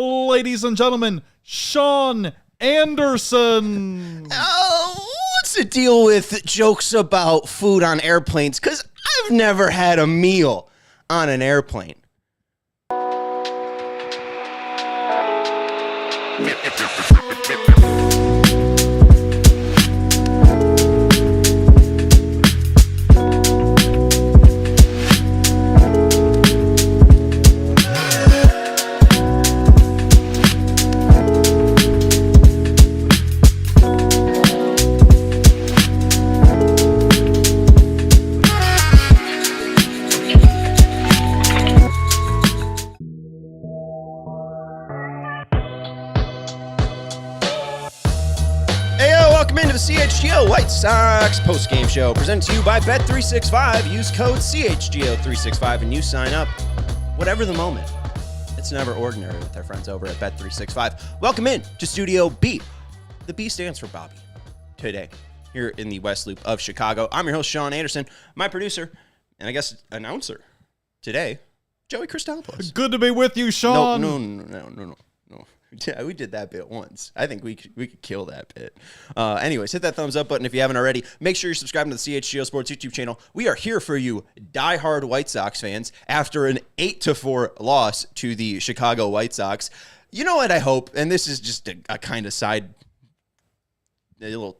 ladies and gentlemen, Sean Anderson. What's the deal with jokes about food on airplanes? Because I've never had a meal on an airplane. CHGO White Sox post-game show presented to you by Bet365. Use code CHGO365 and you sign up. Whatever the moment, it's never ordinary with our friends over at Bet365. Welcome in to Studio B. The B stands for Bobby. Today, here in the West Loop of Chicago, I'm your host, Sean Anderson. My producer, and I guess announcer today, Joey Christopoulos. Good to be with you, Sean. No. Yeah, we did that bit once. I think we could kill that bit. Anyways, hit that thumbs up button if you haven't already. Make sure you're subscribing to the CHGO Sports YouTube channel. We are here for you, diehard White Sox fans, after an 8-4 loss to the Chicago White Sox. You know what I hope, and this is just a kind of a little,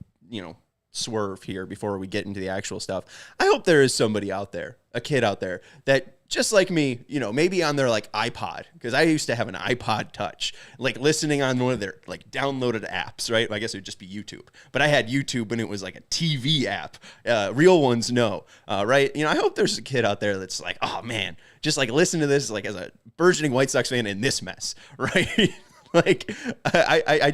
swerve here before we get into the actual stuff. I hope there is somebody out there, a kid out there, that just like me, maybe on their iPod, because I used to have an iPod Touch, listening on one of their downloaded apps, right? I guess it would just be YouTube, but I had YouTube when it was like a TV app. Real ones, no, right? I hope there's a kid out there that's like, oh man, just listen to this as a burgeoning White Sox fan in this mess, right? I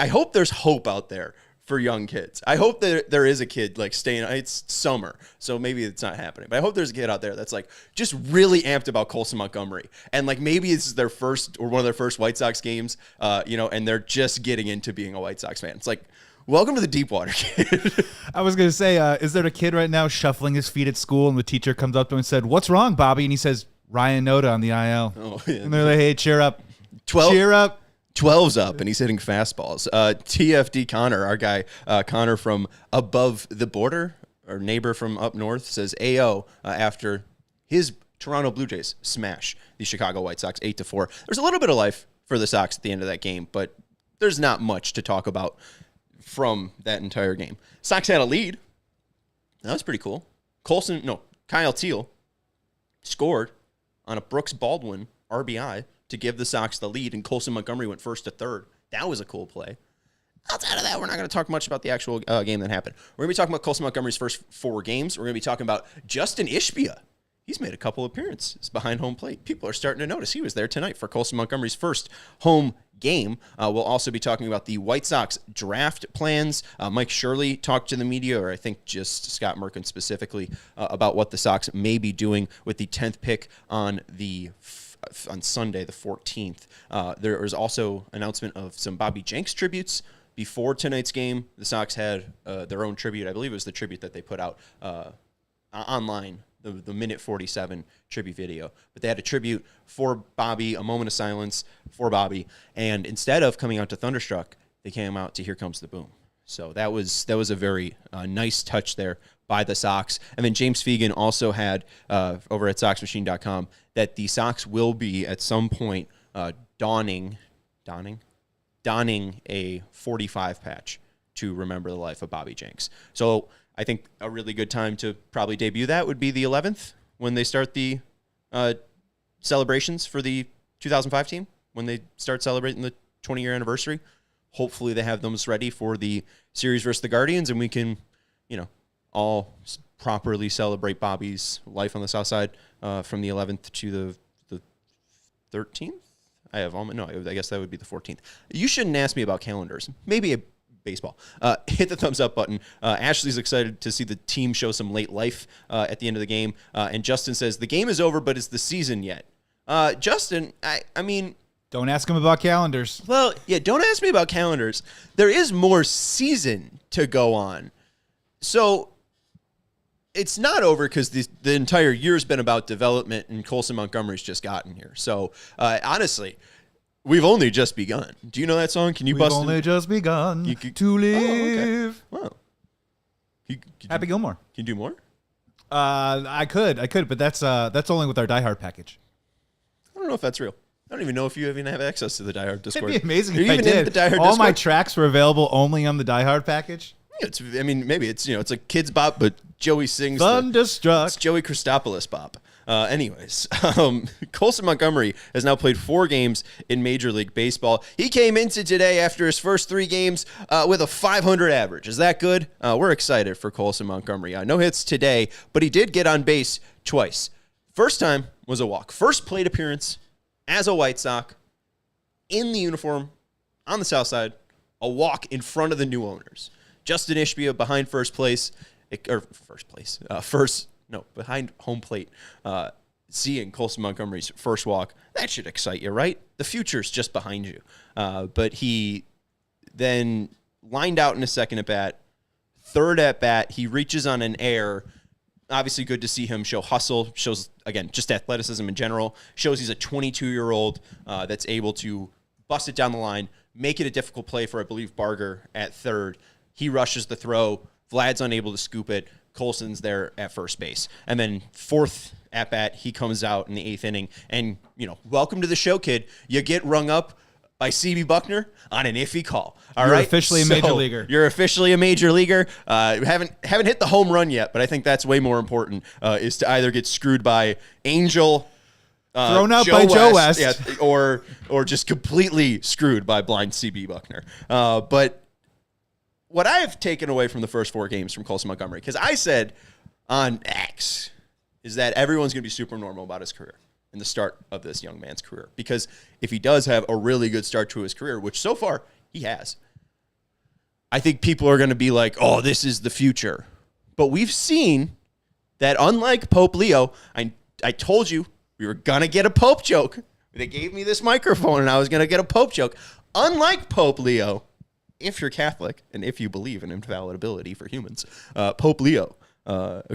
hope there's hope out there for young kids. I hope that there is a kid staying. It's summer, so maybe it's not happening. But I hope there's a kid out there that's just really amped about Colson Montgomery, and maybe it's their first or one of their first White Sox games, and they're just getting into being a White Sox fan. It's welcome to the deep water, kid. I was gonna say, is there a kid right now shuffling his feet at school, and the teacher comes up to him and said, "What's wrong, Bobby?" And he says, "Ryan Noda on the IL." Oh, yeah. And they're like, "Hey, cheer up, cheer up." 12's up, and he's hitting fastballs. TFD Connor, our guy, Connor from above the border, our neighbor from up north, says AO after his Toronto Blue Jays smash the Chicago White Sox 8-4. There's a little bit of life for the Sox at the end of that game, but there's not much to talk about from that entire game. Sox had a lead. That was pretty cool. Kyle Teal scored on a Brooks Baldwin RBI to give the Sox the lead, and Colson Montgomery went first to third. That was a cool play. Outside of that, we're not going to talk much about the actual game that happened. We're going to be talking about Colson Montgomery's first 4 games. We're going to be talking about Justin Ishbia. He's made a couple appearances behind home plate. People are starting to notice he was there tonight for Colson Montgomery's first home game. We'll also be talking about the White Sox draft plans. Mike Shirley talked to the media, or I think just Scott Merkin specifically, about what the Sox may be doing with the 10th pick on Sunday, the 14th. There was also announcement of some Bobby Jenks tributes. Before tonight's game, the Sox had their own tribute. I believe it was the tribute that they put out online, the minute 47 tribute video. But they had a tribute for Bobby, a moment of silence for Bobby. And instead of coming out to Thunderstruck, they came out to Here Comes the Boom. So that was a very nice touch there by the Sox. And then James Fegan also had over at SoxMachine.com that the Sox will be at some point donning a 45 patch to remember the life of Bobby Jenks. So I think a really good time to probably debut that would be the 11th when they start the celebrations for the 2005 team, when they start celebrating the 20-year anniversary. Hopefully they have those ready for the series versus the Guardians, and we can, all properly celebrate Bobby's life on the South Side from the 11th to the 13th. I guess that would be the 14th. You shouldn't ask me about calendars. Maybe a baseball. Hit the thumbs up button. Ashley's excited to see the team show some late life at the end of the game. And Justin says, the game is over, but is the season yet? Justin, I mean... Don't ask him about calendars. Well, yeah, don't ask me about calendars. There is more season to go on. So it's not over because the entire year's been about development, and Colson Montgomery's just gotten here. So honestly, We've only just begun. Do you know that song? Can you We've bust only it? just begun to live. Oh, okay. Wow. Happy Gilmore. Can you do more? I could, but that's only with our Die Hard package. I don't know if that's real. I don't even know if you even have access to the Die Hard Discord. It'd be amazing Are if you I even in did. the Die Hard All my Discord? tracks were available only on the Die Hard package. I mean, maybe it's it's a kids bop, but Joey sings Thunderstruck. it's Joey Christopoulos bop. Anyways, Colson Montgomery has now played 4 games in Major League Baseball. He came into today after his first 3 games with a .500 average. Is that good? We're excited for Colson Montgomery. No hits today, but he did get on base twice. First time was a walk. First plate appearance as a White Sox in the uniform on the south side, a walk in front of the new owners. Justin Ishbia behind behind home plate, seeing Colson Montgomery's first walk. That should excite you, right? The future's just behind you. But he then lined out in a second at bat. Third at bat, he reaches on an air. Obviously good to see him show hustle, shows, again, just athleticism in general, shows he's a 22-year-old that's able to bust it down the line, make it a difficult play for, I believe, Barger at third. He rushes the throw. Vlad's unable to scoop it. Colson's there at first base. And then fourth at bat, he comes out in the 8th inning. And, welcome to the show, kid. You get rung up by CB Buckner on an iffy call. You're officially a major leaguer. You're officially a major leaguer. Haven't hit the home run yet, but I think that's way more important, is to either get screwed by Angel, thrown out by Joe West. Yeah, or just completely screwed by blind CB Buckner. But what I have taken away from the first 4 games from Colson Montgomery, because I said on X, is that everyone's going to be super normal about his career and the start of this young man's career. Because if he does have a really good start to his career, which so far he has, I think people are going to be like, oh, this is the future. But we've seen that unlike Pope Leo, I told you we were going to get a Pope joke. They gave me this microphone and I was going to get a Pope joke. Unlike Pope Leo, if you're Catholic and if you believe in infallibility for humans, Pope Leo,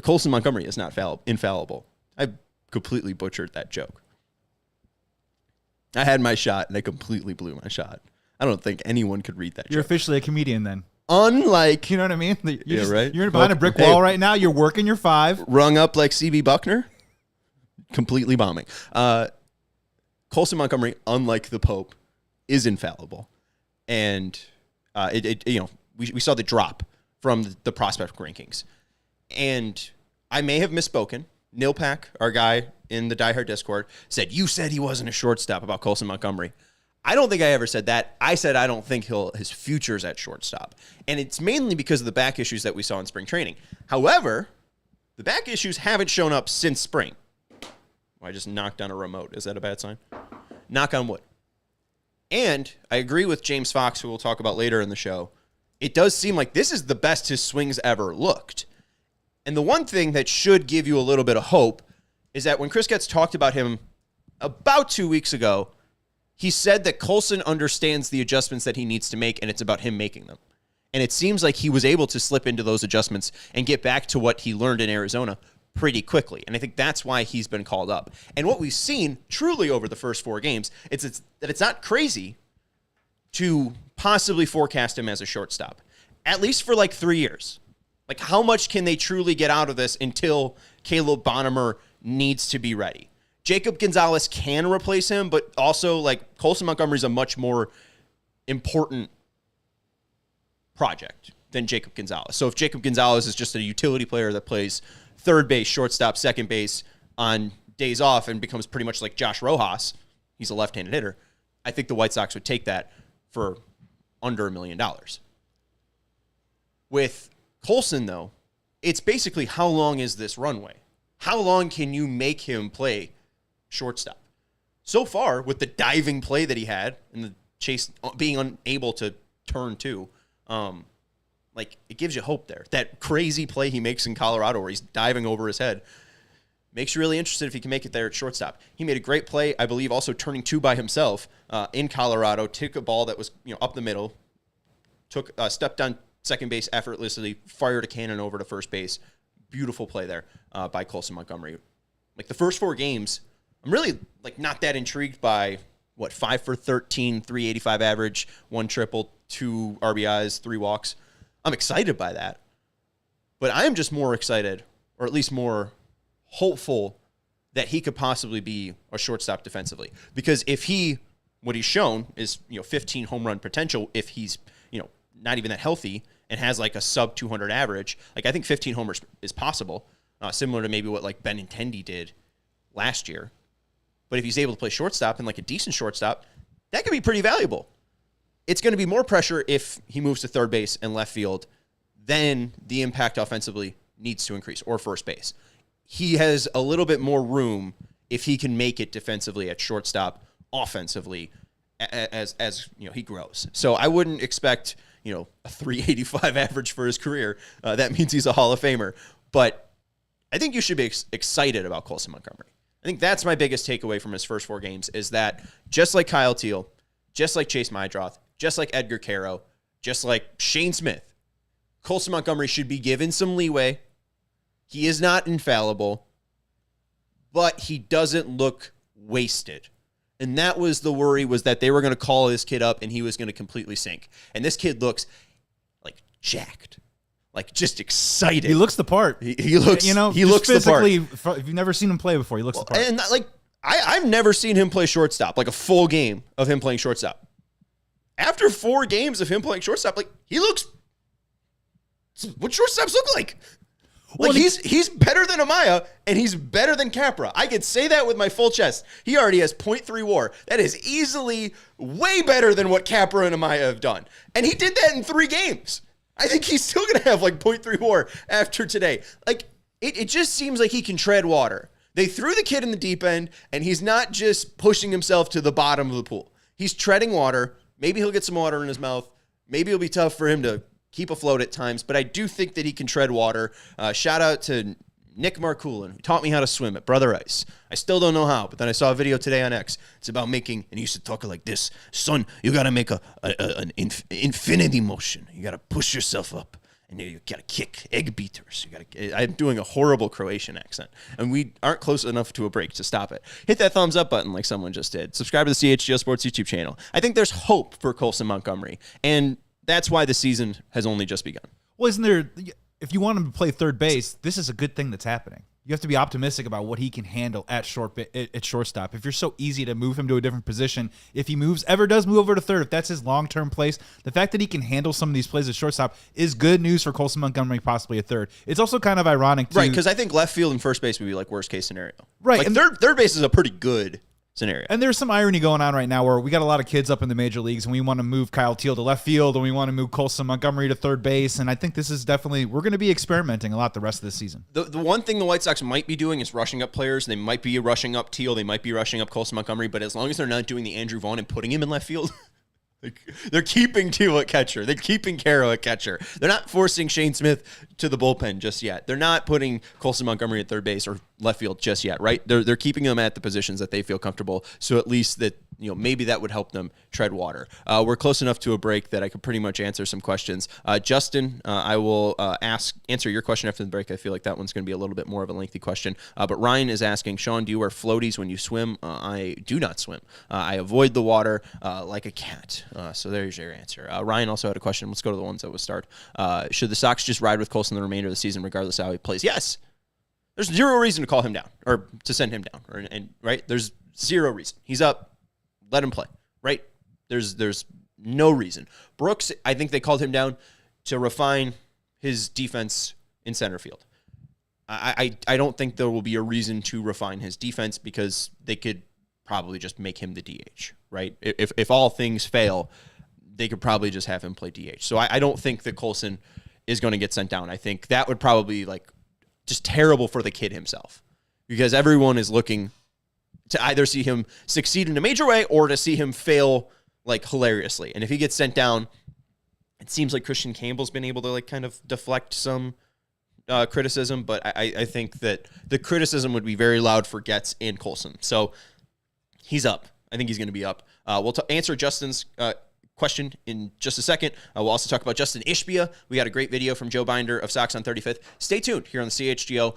Colson Montgomery is not infallible. I completely butchered that joke. I had my shot and I completely blew my shot. I don't think anyone could read that You're joke. officially a comedian then. Unlike... You know what I mean? Right? You're behind a brick wall right now. You're working your 5. Rung up like CB Buckner. Completely bombing. Colson Montgomery, unlike the Pope, is infallible. And... we saw the drop from the prospect rankings. And I may have misspoken. Nilpak, our guy in the Die Hard Discord, said, you said he wasn't a shortstop about Colson Montgomery. I don't think I ever said that. I said I don't think his future's at shortstop. And it's mainly because of the back issues that we saw in spring training. However, the back issues haven't shown up since spring. I just knocked on a remote. Is that a bad sign? Knock on wood. And I agree with James Fox, who we'll talk about later in the show. It does seem like this is the best his swings ever looked. And the one thing that should give you a little bit of hope is that when Chris Getz talked about him about 2 weeks ago, he said that Colson understands the adjustments that he needs to make, and it's about him making them. And it seems like he was able to slip into those adjustments and get back to what he learned in Arizona pretty quickly. And I think that's why he's been called up. And what we've seen truly over the first 4 games, it's that it's not crazy to possibly forecast him as a shortstop, at least for like 3 years. Like, how much can they truly get out of this until Caleb Bonham needs to be ready? Jacob Gonzalez can replace him, but also, like, Colson Montgomery's a much more important project than Jacob Gonzalez. So if Jacob Gonzalez is just a utility player that plays third base, shortstop, second base on days off and becomes pretty much like Josh Rojas, he's a left-handed hitter, I think the White Sox would take that for under $1 million. With Colson, though, it's basically how long is this runway? How long can you make him play shortstop? So far, with the diving play that he had and the chase being unable to turn to, it gives you hope there. That crazy play he makes in Colorado where he's diving over his head makes you really interested if he can make it there at shortstop. He made a great play, I believe, also turning 2 by himself in Colorado, took a ball that was up the middle, stepped on second base effortlessly, fired a cannon over to first base. Beautiful play there by Colson Montgomery. Like, the first 4 games, I'm really not that intrigued by 5 for 13, 385 average, 1 triple, 2 RBIs, 3 walks. I'm excited by that. But I am just more excited, or at least more hopeful, that he could possibly be a shortstop defensively. Because if what he's shown is, 15 home run potential if he's, not even that healthy and has like a sub 200 average. Like I think 15 homers is possible, similar to maybe what like Benintendi did last year. But if he's able to play shortstop and like a decent shortstop, that could be pretty valuable. It's going to be more pressure if he moves to third base and left field. Then the impact offensively needs to increase, or first base. He has a little bit more room if he can make it defensively at shortstop, offensively, as he grows. So I wouldn't expect a 385 average for his career. That means he's a Hall of Famer. But I think you should be excited about Colson Montgomery. I think that's my biggest takeaway from his first 4 games, is that just like Kyle Teal, just like Chase Mydroth, just like Edgar Caro, just like Shane Smith, Colson Montgomery should be given some leeway. He is not infallible, but he doesn't look wasted. And that was the worry, was that they were going to call this kid up and he was going to completely sink. And this kid looks like jacked, like just excited. He looks the part. He looks, he looks the part. If you've never seen him play before, he looks the part. And like, I've never seen him play shortstop, like a full game of him playing shortstop. After 4 games of him playing shortstop, like he looks what shortstops look like. Like he's better than Amaya, and he's better than Capra. I could say that with my full chest. He already has .3 WAR. That is easily way better than what Capra and Amaya have done. And he did that in 3 games. I think he's still going to have like .3 WAR after today. Like it just seems like he can tread water. They threw the kid in the deep end, and he's not just pushing himself to the bottom of the pool. He's treading water. Maybe he'll get some water in his mouth. Maybe it'll be tough for him to keep afloat at times, but I do think that he can tread water. Shout out to Nick Marcoulin, who taught me how to swim at Brother Ice. I still don't know how, but then I saw a video today on X. It's about making, and he used to talk like this: son, you got to make an infinity motion. You got to push yourself up, and you got to kick egg beaters. I'm doing a horrible Croatian accent, and we aren't close enough to a break to stop it. Hit that thumbs up button like someone just did. Subscribe to the CHGO Sports YouTube channel. I think there's hope for Colson Montgomery, and that's why the season has only just begun. Well, isn't there, if you want him to play third base, this is a good thing that's happening. You have to be optimistic about what he can handle at shortstop. If you're so easy to move him to a different position, if he does move over to third, if that's his long-term place, the fact that he can handle some of these plays at shortstop is good news for Colson Montgomery, possibly at third. It's also kind of ironic, too. Right, because I think left field and first base would be like worst-case scenario. Right. Like third base is a pretty good scenario. And there's some irony going on right now where we got a lot of kids up in the major leagues, and we want to move Kyle Teal to left field, and we want to move Colson Montgomery to third base. And I think this is definitely, we're going to be experimenting a lot the rest of this season. The one thing the White Sox might be doing is rushing up players. They might be rushing up Teal. They might be rushing up Colson Montgomery. But as long as they're not doing the Andrew Vaughn and putting him in left field, they're keeping Teal at catcher. They're keeping Caro at catcher. They're not forcing Shane Smith to the bullpen just yet. They're not putting Colson Montgomery at third base or left field just yet, right? They're keeping them at the positions that they feel comfortable. So at least that, maybe that would help them tread water. We're close enough to a break that I could pretty much answer some questions. Justin, I will answer your question after the break. I feel like that one's going to be a little bit more of a lengthy question. But Ryan is asking, Sean, do you wear floaties when you swim? I do not swim. I avoid the water like a cat. So there's your answer. Ryan also had a question. Let's go to the ones that would start. Should the Sox just ride with Colson the remainder of the season, regardless of how he plays? Yes. There's zero reason to call him down or to send him down. Right? There's zero reason. He's up. Let him play, right? There's no reason. Brooks, I think they called him down to refine his defense in center field. I don't think there will be a reason to refine his defense because they could probably just make him the DH, right? If all things fail, they could probably just have him play DH. So I don't think that Colson is going to get sent down. I think that would probably be just terrible for the kid himself because everyone is looking to either see him succeed in a major way or to see him fail hilariously. And if he gets sent down, it seems like Christian Campbell's been able to kind of deflect some criticism, but I think that the criticism would be very loud for Getz and Colson. So he's up. I think he's going to be up. We'll answer Justin's question in just a second. We'll also talk about Justin Ishbia. We got a great video from Joe Binder of Sox on 35th. Stay tuned here on the CHGO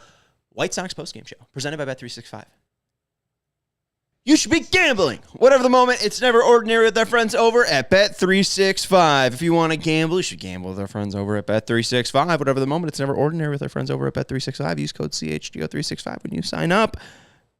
White Sox postgame show, presented by Bet365. You should be gambling. Whatever the moment, it's never ordinary with our friends over at Bet365. If you want to gamble, you should gamble with our friends over at Bet365. Whatever the moment, it's never ordinary with our friends over at Bet365. Use code CHGO365 when you sign up.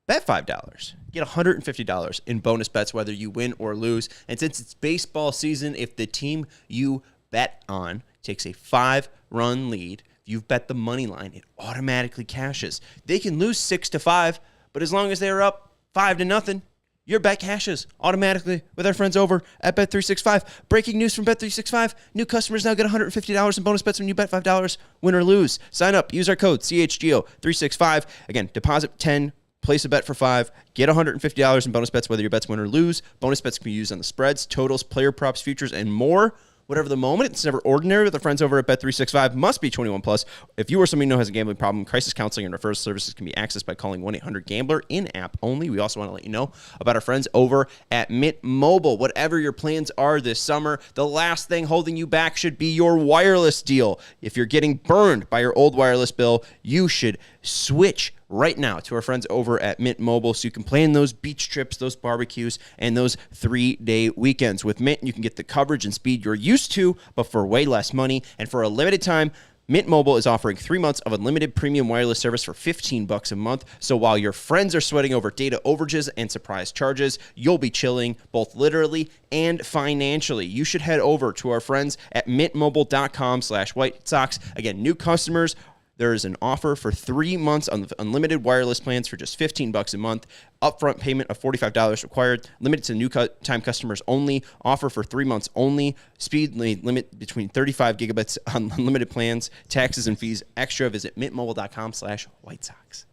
Bet $5. Get $150 in bonus bets whether you win or lose. And since it's baseball season, if the team you bet on takes a 5-run lead, if you've bet the money line, it automatically cashes. They can lose 6-5, but as long as they're up 5-0, your bet cashes automatically with our friends over at Bet365. Breaking news from Bet365. New customers now get $150 in bonus bets when you bet $5, win or lose. Sign up. Use our code CHGO365. Again, deposit 10, place a bet for 5, get $150 in bonus bets whether your bets win or lose. Bonus bets can be used on the spreads, totals, player props, futures, and more. Whatever the moment, it's never ordinary with our friends over at Bet365. Must be 21 plus. If you or somebody you know has a gambling problem, crisis counseling and referral services can be accessed by calling 1-800-GAMBLER in-app only. We also want to let you know about our friends over at Mint Mobile. Whatever your plans are this summer, the last thing holding you back should be your wireless deal. If you're getting burned by your old wireless bill, you should switch right now to our friends over at Mint Mobile so you can plan those beach trips, those barbecues, and those 3-day weekends. With Mint, you can get the coverage and speed you're used to, but for way less money. And for a limited time, Mint Mobile is offering 3 months of unlimited premium wireless service for $15 a month. So while your friends are sweating over data overages and surprise charges, you'll be chilling both literally and financially. You should head over to our friends at mintmobile.com/White Sox. Again, new customers, there is an offer for 3 months on unlimited wireless plans for just $15 a month. Upfront payment of $45 required. Limited to new time customers only. Offer for 3 months only. Speed limit between 35 gigabits on unlimited plans. Taxes and fees extra. Visit mintmobile.com/White Sox.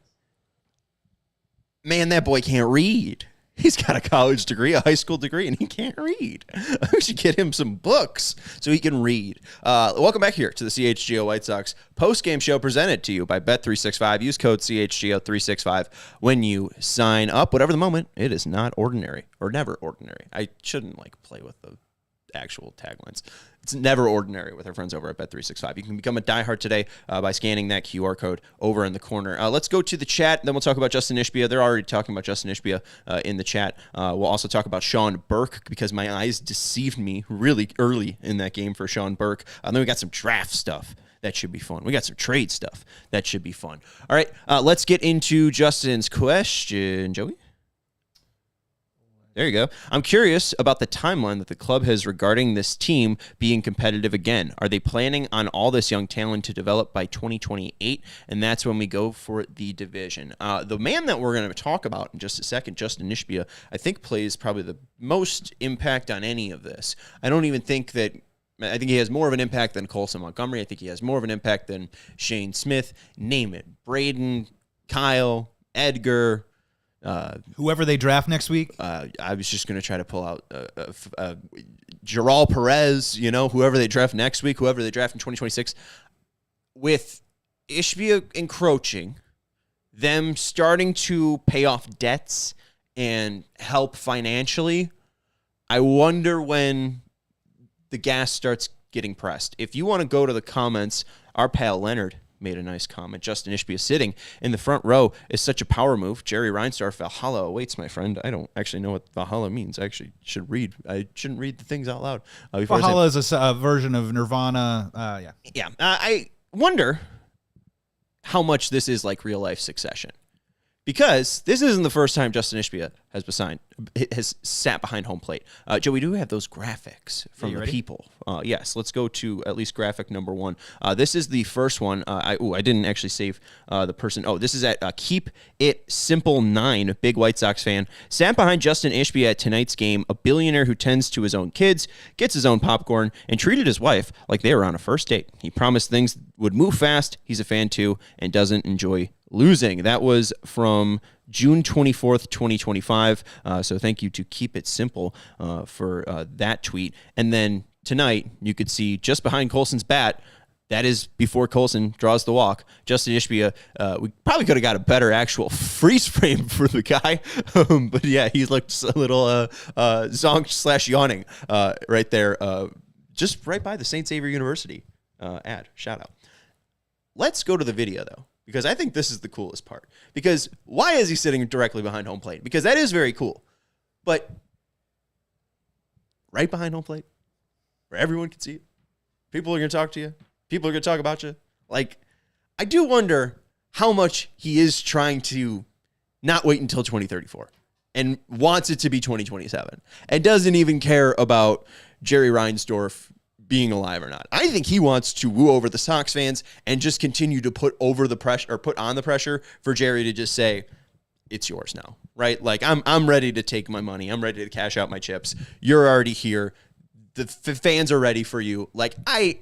Man, that boy can't read. He's got a college degree, a high school degree, and he can't read. We should get him some books so he can read. Welcome back here to the CHGO White Sox post-game show presented to you by Bet365. Use code CHGO365 when you sign up. Whatever the moment, it is not ordinary or never ordinary. I shouldn't play with the actual taglines. It's never ordinary with our friends over at Bet365. You can become a diehard today by scanning that QR code over in the corner. Let's go to the chat, then we'll talk about Justin Ishbia. They're already talking about Justin Ishbia in the chat. We'll also talk about Sean Burke because my eyes deceived me really early in that game for Sean Burke. Then we got some draft stuff. That should be fun. We got some trade stuff. That should be fun. All right, let's get into Justin's question. Joey? There you go. I'm curious about the timeline that the club has regarding this team being competitive again. Are they planning on all this young talent to develop by 2028? And that's when we go for the division. The man that we're going to talk about in just a second, Justin Ishbia, I think plays probably the most impact on any of this. I think he has more of an impact than Colson Montgomery. I think he has more of an impact than Shane Smith. Name it. Braden, Kyle, Edgar, whoever they draft next week. I was just going to try to pull out Geral Perez, whoever they draft next week, whoever they draft in 2026. With Ishbia encroaching, them starting to pay off debts and help financially, I wonder when the gas starts getting pressed. If you want to go to the comments, our pal Leonard made a nice comment. Justin Ishbia sitting in the front row is such a power move. Jerry Reinsdorf, Valhalla awaits, my friend. I don't actually know what Valhalla means. I actually should read. I shouldn't read the things out loud. Valhalla is a version of Nirvana. Yeah. I wonder how much this is like real life Succession. Because this isn't the first time Justin Ishbia has sat behind home plate. Joe, we do have those graphics from the people. Yes, let's go to at least graphic number 1. This is the first one. I didn't actually save the person. Oh, this is at Keep It Simple 9, big White Sox fan. Sat behind Justin Ishbia at tonight's game, a billionaire who tends to his own kids, gets his own popcorn, and treated his wife like they were on a first date. He promised things would move fast. He's a fan too and doesn't enjoy losing. That was from June 24th, 2025. So thank you to Keep It Simple for that tweet. And then tonight, you could see just behind Colson's bat, that is before Colson draws the walk, Justin Ishbia. We probably could have got a better actual freeze frame for the guy. But yeah, he looked a little zonked/yawning right there, just right by the St. Xavier University ad. Shout out. Let's go to the video, though, because I think this is the coolest part. Because why is he sitting directly behind home plate? Because that is very cool. but right behind home plate, where everyone can see it. People are going to talk to you. People are going to talk about you. Like, I do wonder how much he is trying to not wait until 2034 and wants it to be 2027 and doesn't even care about Jerry Reinsdorf being alive or not. I think he wants to woo over the Sox fans and just continue to put over the pressure or put on the pressure for Jerry to just say, it's yours now, right? Like, I'm ready to take my money. I'm ready to cash out my chips. You're already here. The fans are ready for you. Like, I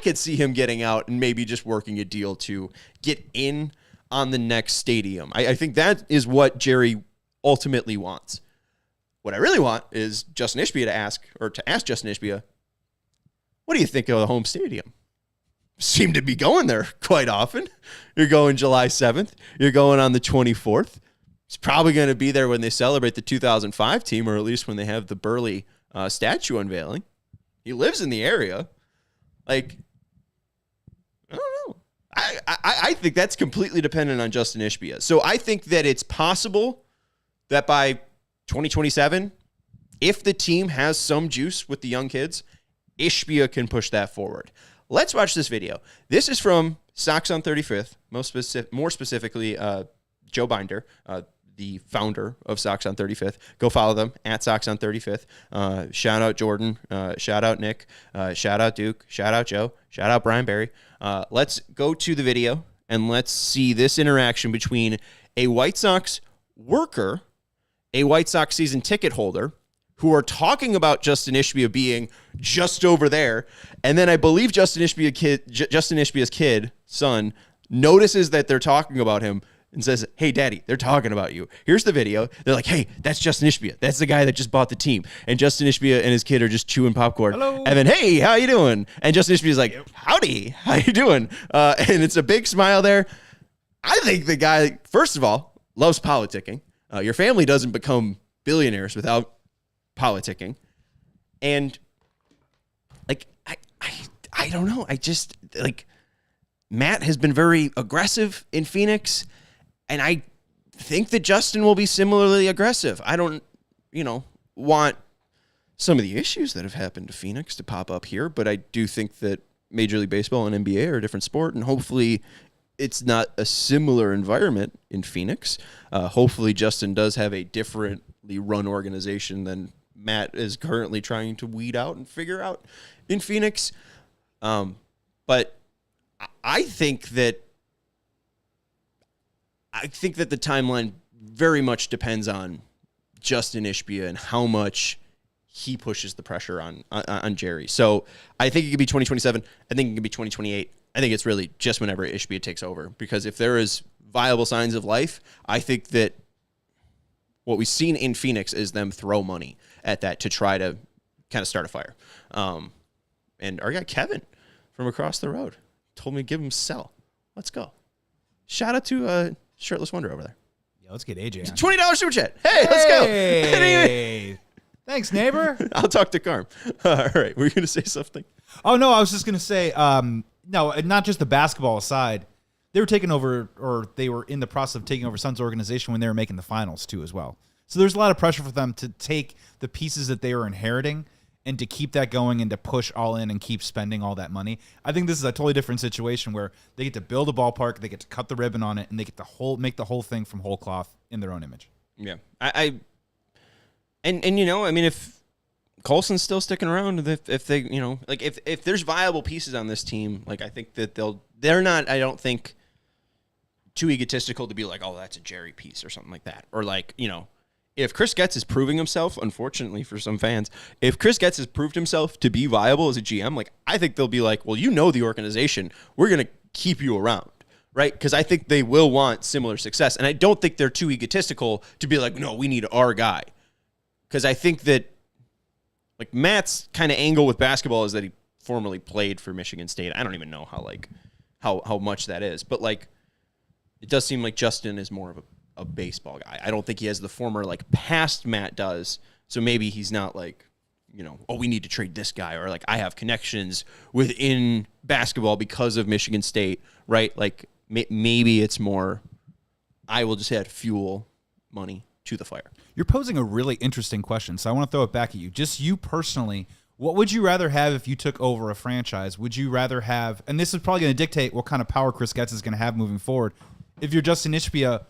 could see him getting out and maybe just working a deal to get in on the next stadium. I think that is what Jerry ultimately wants. What I really want is Justin Ishbia to ask Justin Ishbia, what do you think of the home stadium? Seem to be going there quite often. You're going July 7th. You're going on the 24th. It's probably going to be there when they celebrate the 2005 team, or at least when they have the Burley statue unveiling. He lives in the area. Like, I don't know. I think that's completely dependent on Justin Ishbia. So I think that it's possible that by 2027, if the team has some juice with the young kids, Ishbia can push that forward. Let's watch this video. This is from Sox on 35th, more specifically Joe Binder, the founder of Sox on 35th. Go follow them at Sox on 35th. Shout out Jordan. Shout out Nick. Shout out Duke. Shout out Joe. Shout out Brian Barry. Let's go to the video and let's see this interaction between a White Sox worker, a White Sox season ticket holder, who are talking about Justin Ishbia being just over there. And then I believe Justin Ishbia's kid, son, notices that they're talking about him and says, hey, daddy, they're talking about you. Here's the video. They're like, hey, that's Justin Ishbia. That's the guy that just bought the team. And Justin Ishbia and his kid are just chewing popcorn. Hello. And then, hey, how you doing? And Justin Ishbia's like, howdy, how you doing? And it's a big smile there. I think the guy, first of all, loves politicking. Your family doesn't become billionaires without politicking. And, like, I don't know. I just, like, Matt has been very aggressive in Phoenix, and I think that Justin will be similarly aggressive. I don't, want some of the issues that have happened to Phoenix to pop up here, but I do think that Major League Baseball and NBA are a different sport, and hopefully it's not a similar environment in Phoenix. Hopefully Justin does have a differently run organization than Matt is currently trying to weed out and figure out in Phoenix. But I think that the timeline very much depends on Justin Ishbia and how much he pushes the pressure on Jerry. So I think it could be 2027. I think it could be 2028. I think it's really just whenever Ishbia takes over, because if there is viable signs of life, I think that what we've seen in Phoenix is them throw money at that to try to kind of start a fire. And our guy Kevin from across the road told me to give him sell. Let's go. Shout out to Shirtless Wonder over there. Yeah, let's get AJ on. $20 super chat. Hey, let's go. Hey. Thanks, neighbor. I'll talk to Carm. All right. Were you going to say something? Oh, no, I was just going to say, no, not just the basketball aside. They were taking over, or they were in the process of taking over Suns organization when they were making the finals, too, as well. So there's a lot of pressure for them to take the pieces that they were inheriting and to keep that going and to push all in and keep spending all that money. I think this is a totally different situation where they get to build a ballpark, they get to cut the ribbon on it, and they get to make the whole thing from whole cloth in their own image. Yeah. If Colson's still sticking around, if they, if there's viable pieces on this team, like, I think that they're not, I don't think, too egotistical to be like, oh, that's a Jerry piece or something like that. Or like, if Chris Getz is proving himself, unfortunately for some fans, if Chris Getz has proved himself to be viable as a GM, like, I think they'll be like, well, the organization, we're going to keep you around, right? Because I think they will want similar success. And I don't think they're too egotistical to be like, no, we need our guy. Because I think that, like, Matt's kind of angle with basketball is that he formerly played for Michigan State. I don't even know how much that is. But, like, it does seem like Justin is more of a baseball guy. I don't think he has the former, like, past Matt does. So maybe he's not like, oh, we need to trade this guy. Or, like, I have connections within basketball because of Michigan State, right? Like, maybe it's more, I will just add fuel money to the fire. You're posing a really interesting question, so I want to throw it back at you. Just you personally, what would you rather have if you took over a franchise? Would you rather have, and this is probably going to dictate what kind of power Chris Getz is going to have moving forward. If you're Justin Ishbia,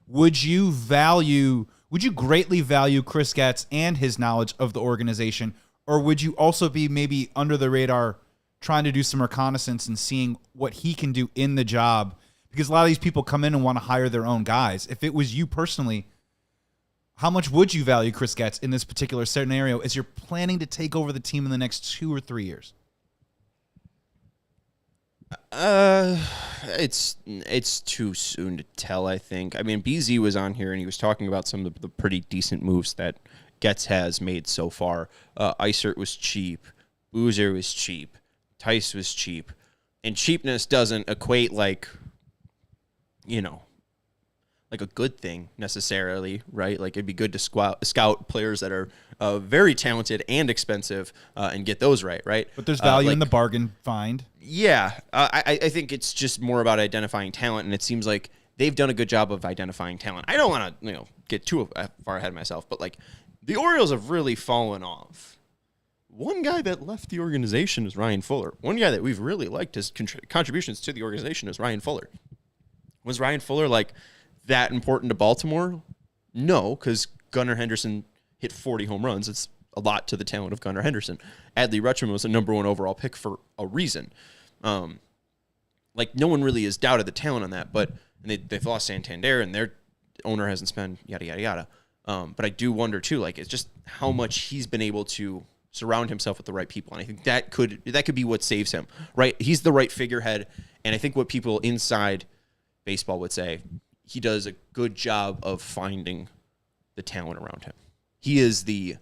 would you greatly value Chris Getz and his knowledge of the organization, or would you also be maybe under the radar trying to do some reconnaissance and seeing what he can do in the job? Because a lot of these people come in and want to hire their own guys. If it was you personally, how much would you value Chris Getz in this particular scenario as you're planning to take over the team in the next 2 or 3 years? It's too soon to tell, I think. I mean, BZ was on here and he was talking about some of the pretty decent moves that Getz has made so far. Isert was cheap. Boozer was cheap. Tice was cheap. And cheapness doesn't equate like a good thing necessarily, right? Like it'd be good to scout players that are very talented and expensive and get those right? But there's value in the bargain find. Yeah, I think it's just more about identifying talent, and it seems like they've done a good job of identifying talent. I don't want to get too far ahead of myself, but like the Orioles have really fallen off. One guy that left the organization is Ryan Fuller. One guy that we've really liked his contributions to the organization is Ryan Fuller. Was Ryan Fuller like that important to Baltimore? No, because Gunnar Henderson hit 40 home runs. It's a lot to the talent of Gunnar Henderson. Adley Rutschman was the #1 overall pick for a reason. Like no one really has doubted the talent on that, but they've lost Santander and their owner hasn't spent yada yada yada. But I do wonder too, like it's just how much he's been able to surround himself with the right people, and I think that could be what saves him. Right, he's the right figurehead, and I think what people inside baseball would say, he does a good job of finding the talent around him. He is the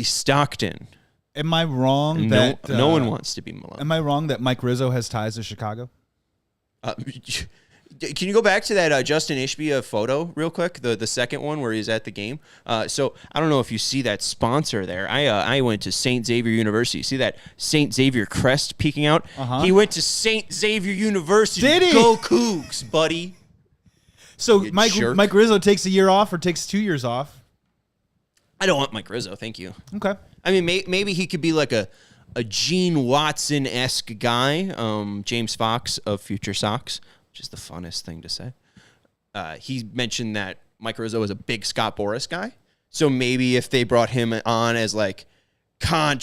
Stockton. Am I wrong that no one wants to be Malone? Am I wrong that Mike Rizzo has ties to Chicago? Can you go back to that Justin Ishbia photo real quick, the second one where he's at the game? So I don't know if you see that sponsor there. I went to St. Xavier University. See that St. Xavier crest peeking out? Uh-huh. He went to St. Xavier University. Did he? Go Cougs, buddy. So Mike Rizzo takes a year off or takes 2 years off? I don't want Mike Rizzo. Thank you. Okay. I mean, maybe he could be like a Gene Watson-esque guy, James Fox of Future Sox, which is the funnest thing to say. He mentioned that Mike Rizzo is a big Scott Boras guy. So maybe if they brought him on as like a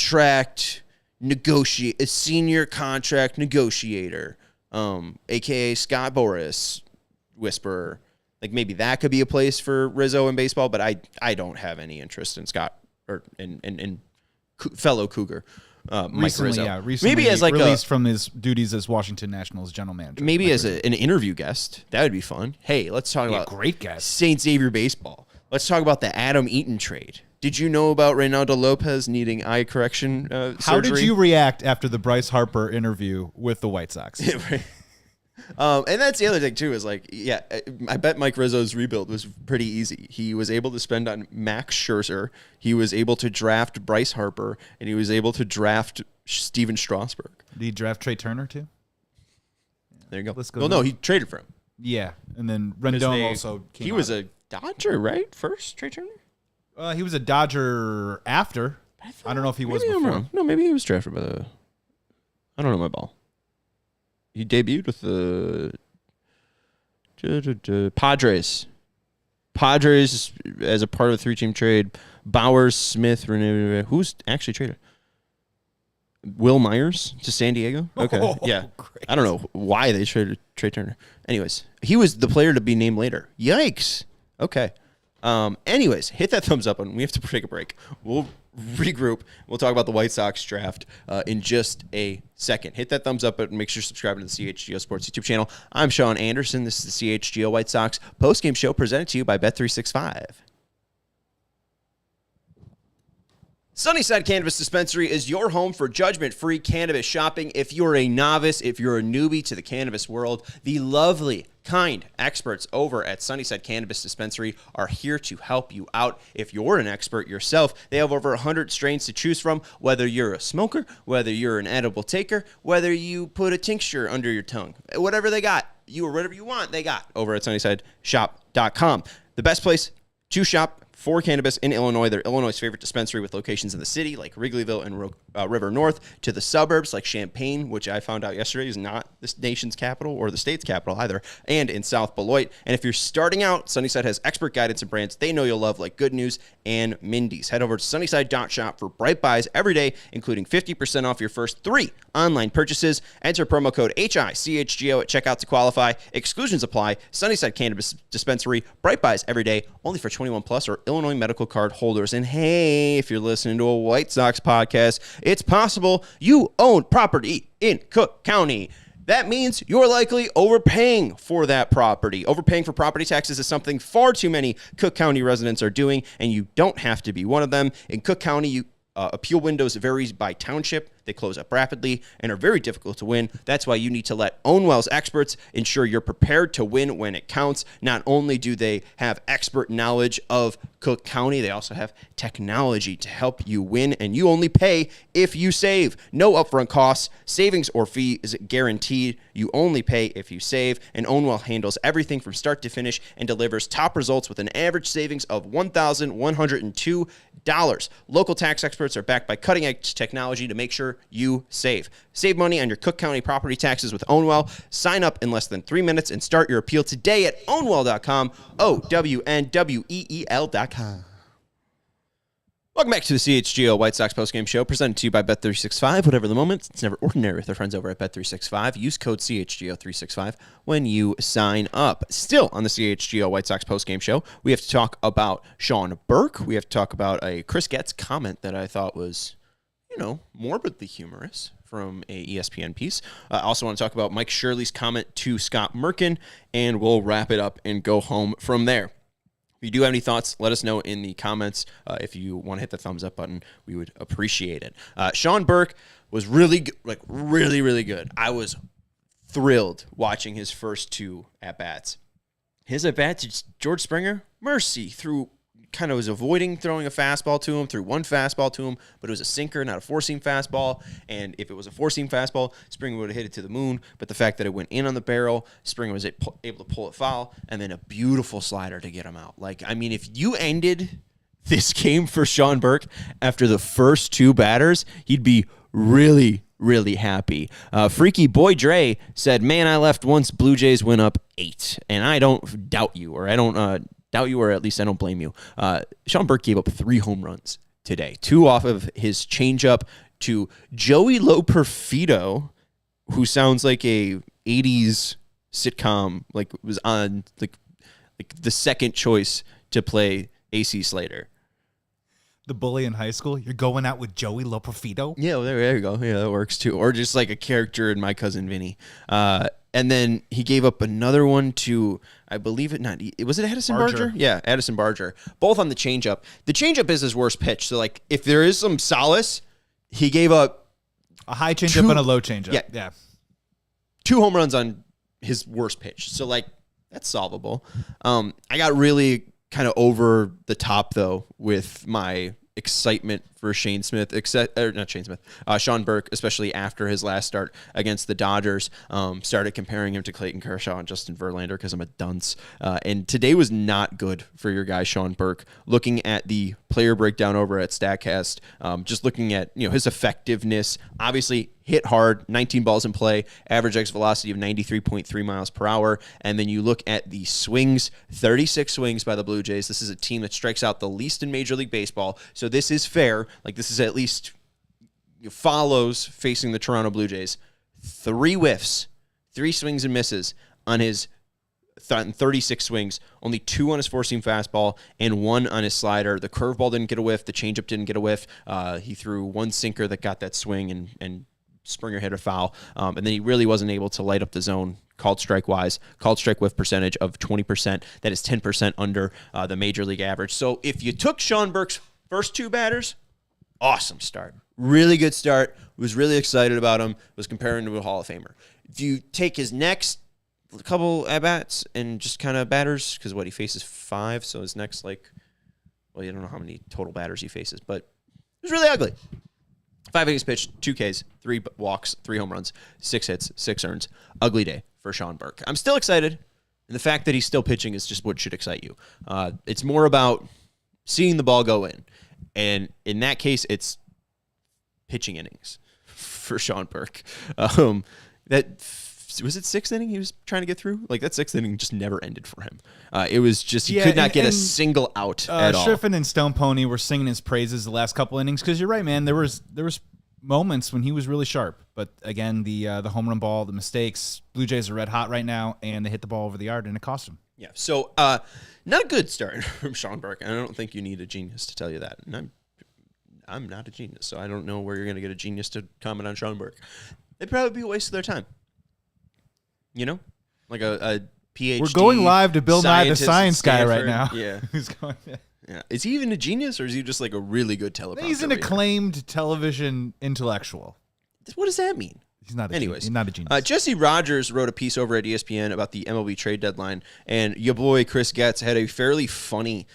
senior contract negotiator, a.k.a. Scott Boras whisperer, like maybe that could be a place for Rizzo in baseball, but I don't have any interest in Scott or in fellow Cougar. Mike Rizzo. Yeah, recently maybe as like released from his duties as Washington Nationals general manager. Maybe Mike as an interview guest. That would be fun. Hey, let's talk about great guest. St. Xavier baseball. Let's talk about the Adam Eaton trade. Did you know about Reynaldo Lopez needing eye correction surgery? How did you react after the Bryce Harper interview with the White Sox? And that's the other thing, too, is like, yeah, I bet Mike Rizzo's rebuild was pretty easy. He was able to spend on Max Scherzer. He was able to draft Bryce Harper, and he was able to draft Steven Strasburg. Did he draft Trey Turner, too? There you go. Let's go. Well, no, he traded for him. Yeah, and then Rendon also came He was a Dodger, right? First, Trey Turner? He was a Dodger after. I don't know if he was before. Wrong. No, maybe he was drafted by the... I don't know my ball. He debuted with the Padres. Padres as a part of a 3-team trade. Bowers, Smith, who's actually traded? Will Myers to San Diego? Okay, yeah. Great. I don't know why they traded Trey Turner. Anyways, he was the player to be named later. Yikes. Okay. Anyways, hit that thumbs up, and we have to take a break. We'll regroup. We'll talk about the White Sox draft in just a second. Hit that thumbs up and make sure you're subscribing to the CHGO Sports YouTube channel. I'm Sean Anderson. This is the CHGO White Sox postgame show presented to you by Bet365. Sunnyside Cannabis Dispensary is your home for judgment-free cannabis shopping. If you're a novice, if you're a newbie to the cannabis world, the lovely, kind experts over at Sunnyside Cannabis Dispensary are here to help you out. If you're an expert yourself, they have over 100 strains to choose from, whether you're a smoker, whether you're an edible taker, whether you put a tincture under your tongue, whatever they got, whatever you want, they got over at SunnysideShop.com. The best place to shop for cannabis in Illinois. They're Illinois' favorite dispensary with locations in the city like Wrigleyville and River North, to the suburbs like Champaign, which I found out yesterday is not the nation's capital or the state's capital either, and in South Beloit. And if you're starting out, Sunnyside has expert guidance and brands they know you'll love, like Good News and Mindy's. Head over to sunnyside.shop for bright buys every day, including 50% off your first 3 online purchases. Enter promo code HICHGO at checkout to qualify. Exclusions apply. Sunnyside Cannabis Dispensary, bright buys every day, only for 21 plus or Illinois medical card holders. And hey, if you're listening to a White Sox podcast, it's possible you own property in Cook County. That means you're likely overpaying for that property. Overpaying for property taxes is something far too many Cook County residents are doing, and you don't have to be one of them. In Cook County, appeal windows varies by township. They close up rapidly and are very difficult to win. That's why you need to let Ownwell's experts ensure you're prepared to win when it counts. Not only do they have expert knowledge of Cook County, they also have technology to help you win, and you only pay if you save. No upfront costs, savings, or fee is guaranteed. You only pay if you save, and Ownwell handles everything from start to finish and delivers top results with an average savings of $1,102. Local tax experts are backed by cutting-edge technology to make sure you save. Save money on your Cook County property taxes with Ownwell. Sign up in less than 3 minutes and start your appeal today at ownwell.com, OWNWEEL.com. Welcome back to the CHGO White Sox postgame show, presented to you by Bet365. Whatever the moment, it's never ordinary with our friends over at Bet365. Use code CHGO365 when you sign up. Still on the CHGO White Sox postgame show, we have to talk about Sean Burke. We have to talk about a Chris Getz comment that I thought was, morbidly humorous from a ESPN piece. I also want to talk about Mike Shirley's comment to Scott Merkin, and we'll wrap it up and go home from there. If you do have any thoughts, let us know in the comments. If you want to hit the thumbs up button, we would appreciate it. Sean Burke was really good. I was thrilled watching his first 2 at-bats. His at-bat to George Springer, mercy, kind of was avoiding throwing a fastball to him, threw 1 fastball to him, but it was a sinker, not a 4-seam fastball. And if it was a 4-seam fastball, Springer would have hit it to the moon. But the fact that it went in on the barrel, Springer was able to pull it foul, and then a beautiful slider to get him out. If you ended this game for Sean Burke after the first 2 batters, he'd be really, really happy. Freaky Boy Dre said, "Man, I left once Blue Jays went up 8, and I don't doubt you, or I don't doubt you, or at least I don't blame you." Sean Burke gave up 3 home runs today, 2 off of his changeup to Joey Loperfido, who sounds like a 80s sitcom, was on the second choice to play AC Slater. The bully in high school, you're going out with Joey Loperfido? Yeah, well, there you go. Yeah, that works too. Or just like a character in My Cousin Vinny. And then he gave up another one to, I believe was it Addison Barger? Yeah, Addison Barger. Both on the changeup. The changeup is his worst pitch. So, if there is some solace, he gave up a high changeup and a low changeup. Yeah. 2 home runs on his worst pitch. So, that's solvable. I got really kind of over the top, though, with my excitement for Sean Burke, especially after his last start against the Dodgers. Started comparing him to Clayton Kershaw and Justin Verlander because I'm a dunce. And today was not good for your guy, Sean Burke. Looking at the player breakdown over at StatCast, just looking at his effectiveness, obviously hit hard, 19 balls in play, average exit velocity of 93.3 miles per hour. And then you look at the swings, 36 swings by the Blue Jays. This is a team that strikes out the least in Major League Baseball. So this is fair. This is at least follows facing the Toronto Blue Jays. 3 whiffs, 3 swings and misses on his 36 swings, only 2 on his 4-seam fastball and 1 on his slider. The curveball didn't get a whiff. The changeup didn't get a whiff. He threw 1 sinker that got that swing, and Springer hit a foul. And then he really wasn't able to light up the zone called strike whiff percentage of 20%. That is 10% under the Major League average. So if you took Sean Burke's first 2 batters, awesome start. Really good start. Was really excited about him. Was comparing to a Hall of Famer. If you take his next couple at-bats and just kind of batters, because he faces 5, so his next, you don't know how many total batters he faces, but it was really ugly. 5 innings pitched, 2 Ks, 3 walks, 3 home runs, 6 hits, 6 earns. Ugly day for Sean Burke. I'm still excited, and the fact that he's still pitching is just what should excite you. It's more about seeing the ball go in. And in that case, it's pitching innings for Sean Burke. Was it sixth inning he was trying to get through? Like, that sixth inning just never ended for him. It was just, he could not get a single out at all. Schiffin and Stone Pony were singing his praises the last couple innings, because you're right, man. There was moments when he was really sharp. But again, the home run ball, the mistakes, Blue Jays are red hot right now, and they hit the ball over the yard, and it cost them. Yeah, so not a good start from Sean Burke. I don't think you need a genius to tell you that. And I'm not a genius, so I don't know where you're going to get a genius to comment on Sean Burke. It'd probably be a waste of their time. You know, like a PhD. We're going live to Bill Nye, the science guy, right now. Yeah. Who's going? Yeah. Is he even a genius, or is he just like a really good teleprompter? He's an acclaimed television intellectual. What does that mean? He's not. He's not a genius. Jesse Rogers wrote a piece over at ESPN about the MLB trade deadline, and your boy Chris Getz had a fairly funny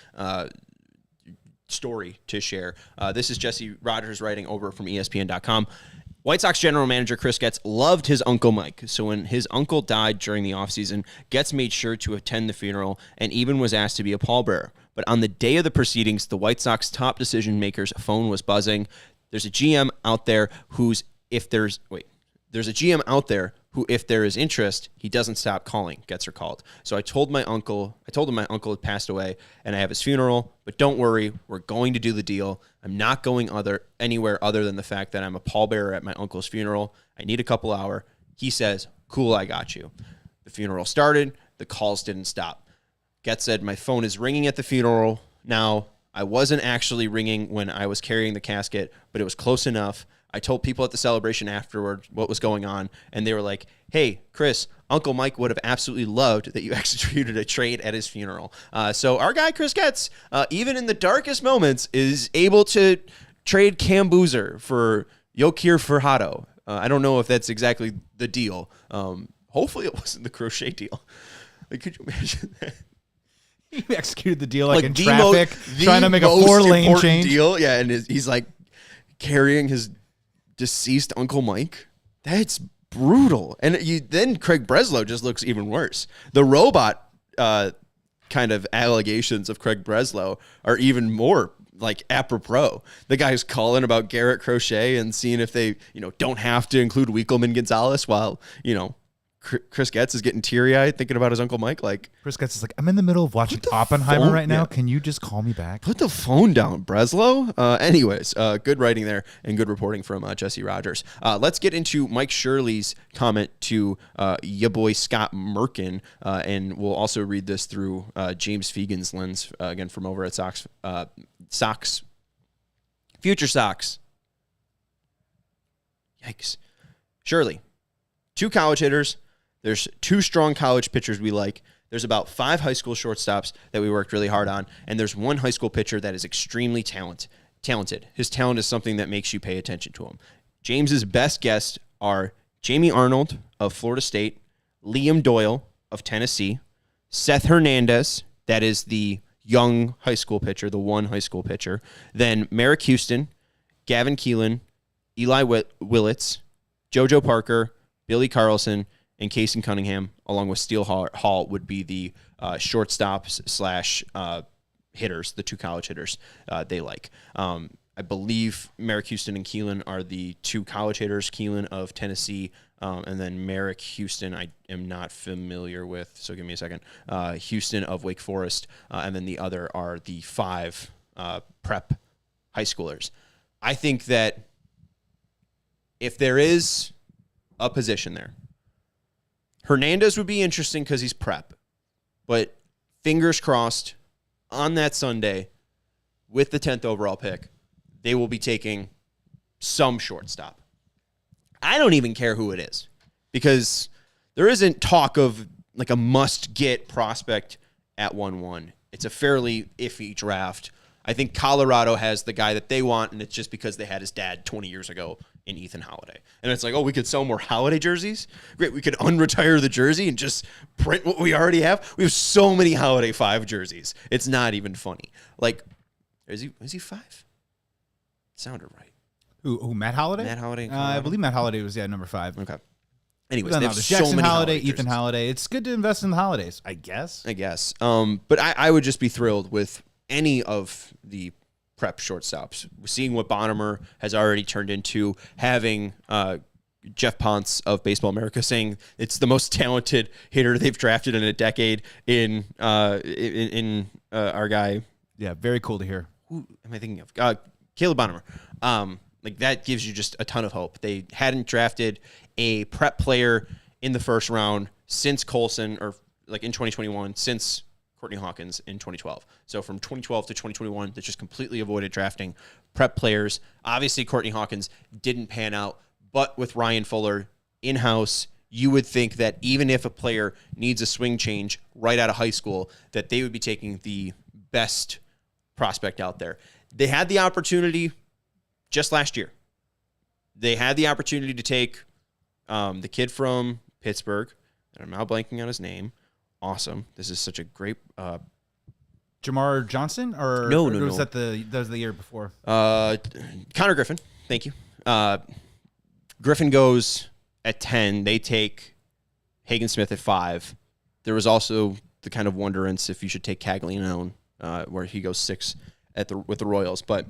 story to share. This is Jesse Rogers writing over from ESPN.com. White Sox general manager Chris Getz loved his Uncle Mike, so when his uncle died during the offseason, Getz made sure to attend the funeral and even was asked to be a pallbearer. But on the day of the proceedings, the White Sox top decision maker's phone was buzzing. There's a GM out there who, if there is interest, he doesn't stop calling, Getzer called. So I told him my uncle had passed away, and I have his funeral, but don't worry, we're going to do the deal. I'm not going anywhere other than the fact that I'm a pallbearer at my uncle's funeral. I need a couple hours. He says, cool, I got you. The funeral started. The calls didn't stop. Getz said, my phone is ringing at the funeral now. I wasn't actually ringing when I was carrying the casket, but it was close enough. I told people at the celebration afterward what was going on, and they were like, hey, Chris, Uncle Mike would have absolutely loved that you executed a trade at his funeral. So our guy, Chris Getz, even in the darkest moments, is able to trade Cam Boozer for Yokir Farhado. I don't know if that's exactly the deal. Hopefully it wasn't the crochet deal. Like, could you imagine that? He executed the deal like in traffic, trying to make a 4-lane change. Deal. Yeah, and he's like carrying his deceased Uncle Mike. That's brutal. And then Craig Breslow just looks even worse. The robot kind of allegations of Craig Breslow are even more like apropos. The guy's calling about Garrett Crochet and seeing if they, don't have to include Wikelman Gonzalez while, Chris Getz is getting teary-eyed thinking about his Uncle Mike. Like, Chris Getz is like, I'm in the middle of watching Oppenheimer right now. Yeah. Can you just call me back? Put the phone down, Breslow. Anyways, good writing there and good reporting from Jesse Rogers. Let's get into Mike Shirley's comment to ya boy Scott Merkin, and we'll also read this through James Fegan's lens, again from over at Sox. Future Sox. Yikes. Shirley, 2 college hitters. There's 2 strong college pitchers we like. There's about 5 high school shortstops that we worked really hard on. And there's 1 high school pitcher that is extremely talented. His talent is something that makes you pay attention to him. James's best guests are Jamie Arnold of Florida State, Liam Doyle of Tennessee, Seth Hernandez, that is the young high school pitcher, the 1 high school pitcher, then Merrick Houston, Gavin Keelan, Eli Willits, JoJo Parker, Billy Carlson, and Casey Cunningham, along with Steele Hall, would be the shortstops / hitters, the 2 college hitters they like. I believe Merrick Houston and Keelan are the 2 college hitters, Keelan of Tennessee, and then Merrick Houston I am not familiar with, so give me a second. Houston of Wake Forest, and then the other are the 5 prep high schoolers. I think that if there is a position there, Hernandez would be interesting because he's prep, but fingers crossed on that Sunday with the 10th overall pick, they will be taking some shortstop. I don't even care who it is because there isn't talk of like a must-get prospect at 1-1. It's a fairly iffy draft. I think Colorado has the guy that they want, and it's just because they had his dad 20 years ago in Ethan Holiday. And it's like, oh, we could sell more Holiday jerseys? Great, we could unretire the jersey and just print what we already have? We have so many Holiday 5 jerseys. It's not even funny. Like, is he 5? Sounded right. Who, Matt Holiday? Matt Holiday? I believe Matt Holiday was, number 5. Okay. Anyways, no, there's Jackson so many Holiday, Ethan jerseys. Holiday. It's good to invest in the holidays, I guess. But I would just be thrilled with any of the prep shortstops. We're seeing what Bonhomer has already turned into, having Jeff Ponce of Baseball America saying it's the most talented hitter they've drafted in a decade in our guy. Yeah, very cool to hear. Who am I thinking of? Caleb Bonhomer. Like that gives you just a ton of hope. They hadn't drafted a prep player in the first round since Colson, or like in 2021, since Courtney Hawkins in 2012. So from 2012 to 2021, they just completely avoided drafting prep players. Obviously, Courtney Hawkins didn't pan out, but with Ryan Fuller in-house, you would think that even if a player needs a swing change right out of high school, that they would be taking the best prospect out there. They had the opportunity just last year. They had the opportunity to take the kid from Pittsburgh, and I'm now blanking on his name. Awesome. This is such a great... Jamar Johnson? Or No. Was that was the year before? Connor Griffin. Thank you. Griffin goes at 10. They take Hagen Smith at 5. There was also the kind of wonderance if you should take Caglianone, where he goes 6 with the Royals. But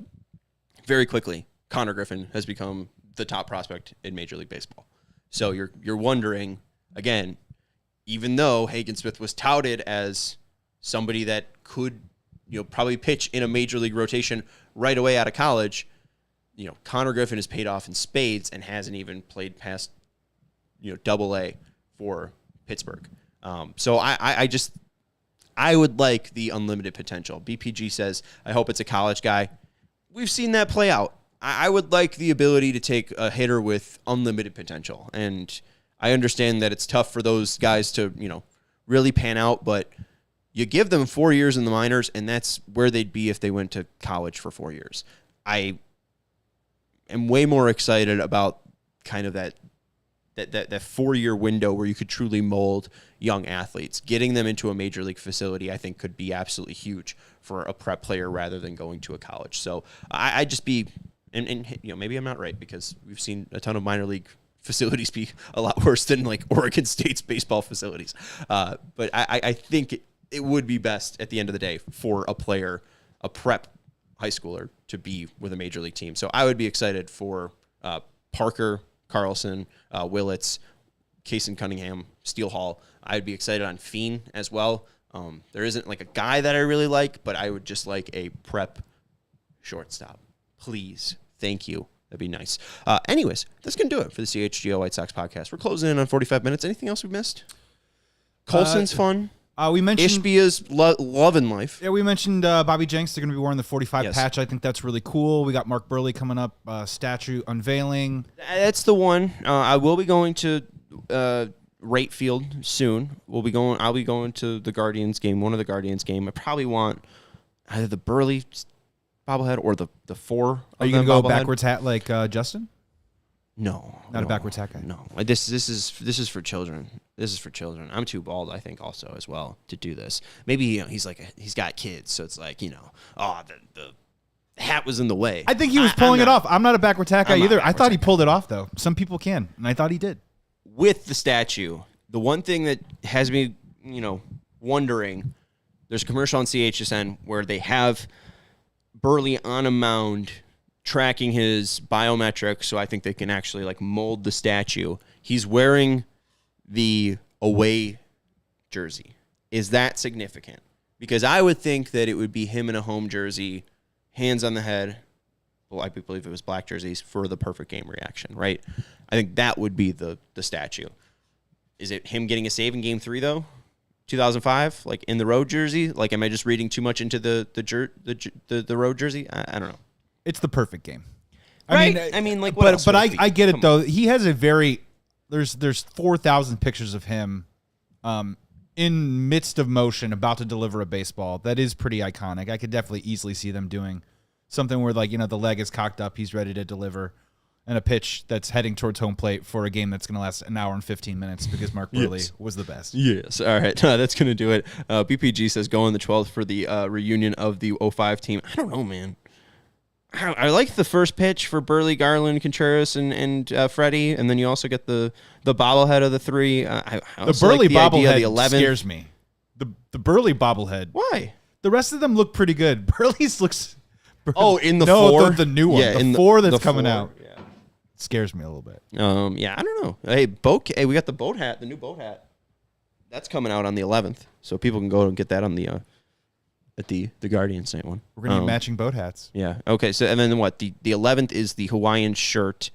very quickly, Connor Griffin has become the top prospect in Major League Baseball. So you're wondering, again, even though Hagen Smith was touted as somebody that could, probably pitch in a Major League rotation right away out of college, Connor Griffin has paid off in spades and hasn't even played past, Double-A for Pittsburgh. So I would like the unlimited potential. BPG says, I hope it's a college guy. We've seen that play out. I would like the ability to take a hitter with unlimited potential. And I understand that it's tough for those guys to, really pan out, but you give them 4 years in the minors, and that's where they'd be if they went to college for 4 years. I am way more excited about kind of that 4-year window where you could truly mold young athletes. Getting them into a major league facility, I think, could be absolutely huge for a prep player rather than going to a college. So I'd just be, and maybe I'm not right, because we've seen a ton of minor league facilities be a lot worse than like Oregon State's baseball facilities. But I think it would be best at the end of the day for a player, a prep high schooler, to be with a major league team. So I would be excited for Parker, Carlson, Willits, Kaysen Cunningham, Steele Hall. I'd be excited on Fiend as well. There isn't like a guy that I really like, but I would just like a prep shortstop. Please. Thank you. That'd be nice. Anyways, that's going to do it for the CHGO White Sox podcast. We're closing in on 45 minutes. Anything else we missed? Colson's fun. We mentioned Ishbia's love in life. Yeah, we mentioned Bobby Jenks. They're going to be wearing the 45 patch. I think that's really cool. We got Mark Burley coming up, statue unveiling. That's the one. I will be going to Rate Field soon. I'll be going to the Guardians game, one of the Guardians game. I probably want either the Burley bobblehead or the 4. Are you going to go backwards hat like Justin? No, not a backwards hat guy. No, this is for children. This is for children. I'm too bald, I think, also as well to do this. Maybe he's got kids, so it's like the hat was in the way. I think he was pulling it off. I'm not a backwards hat guy either. I thought he pulled it off though. Some people can, and I thought he did. With the statue, the one thing that has me, wondering, there's a commercial on CHSN where they have Burley on a mound tracking his biometrics, so I think they can actually like mold the statue. He's wearing the away jersey. Is that significant? Because I would think that it would be him in a home jersey, hands on the head. Well, I believe it was black jerseys for the perfect game reaction, right? I think that would be the statue. Is it him getting a save in Game 3 though? 2005, like in the road jersey? Like, am I just reading too much into the road jersey? I don't know. It's the perfect game. Right? I mean, like, what but I get it though. He has a very there's 4,000 pictures of him in midst of motion about to deliver a baseball. That is pretty iconic. I could definitely easily see them doing something where like, the leg is cocked up, he's ready to deliver, and a pitch that's heading towards home plate for a game that's going to last an hour and 15 minutes because Mark Burley was the best. Yes. All right. That's going to do it. BPG says go on the 12th for the reunion of the 05 team. I don't know, man. I like the first pitch for Burley, Garland, Contreras, and Freddie, and then you also get the bobblehead of the 3. The Burley bobblehead scares me. The Burley bobblehead. Why? The rest of them look pretty good. Burley's looks. Oh, in the four? the new one. Yeah, the four that's the coming four, out. Yeah. Scares me a little bit. Yeah, I don't know. Hey, Boke. Hey, we got the boat hat, the new boat hat. That's coming out on the 11th, so people can go and get that on the at the Guardian Saint one. We're gonna need matching boat hats. Yeah. Okay. So and then what? The 11th is the Hawaiian shirt.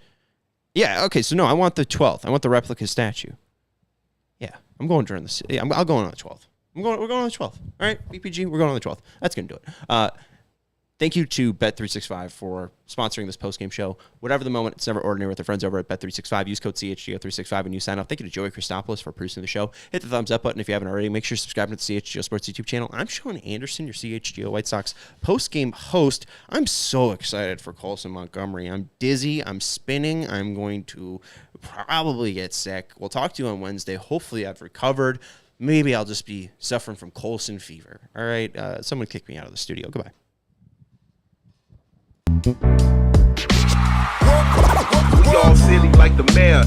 Yeah. Okay. So no, I want the 12th. I want the replica statue. Yeah, I'm going during the. Yeah, I'll go on the 12th. We're going on the 12th. All right, BPG, we're going on the 12th. That's going to do it. Thank you to Bet365 for sponsoring this postgame show. Whatever the moment, it's never ordinary with their friends over at Bet365. Use code CHGO365 when you sign up. Thank you to Joey Christopoulos for producing the show. Hit the thumbs up button if you haven't already. Make sure you're subscribing to the CHGO Sports YouTube channel. I'm Sean Anderson, your CHGO White Sox postgame host. I'm so excited for Colson Montgomery. I'm dizzy. I'm spinning. I'm going to probably get sick. We'll talk to you on Wednesday. Hopefully I've recovered. Maybe I'll just be suffering from Colson fever. All right, someone kick me out of the studio. Goodbye. We all silly like the mayor.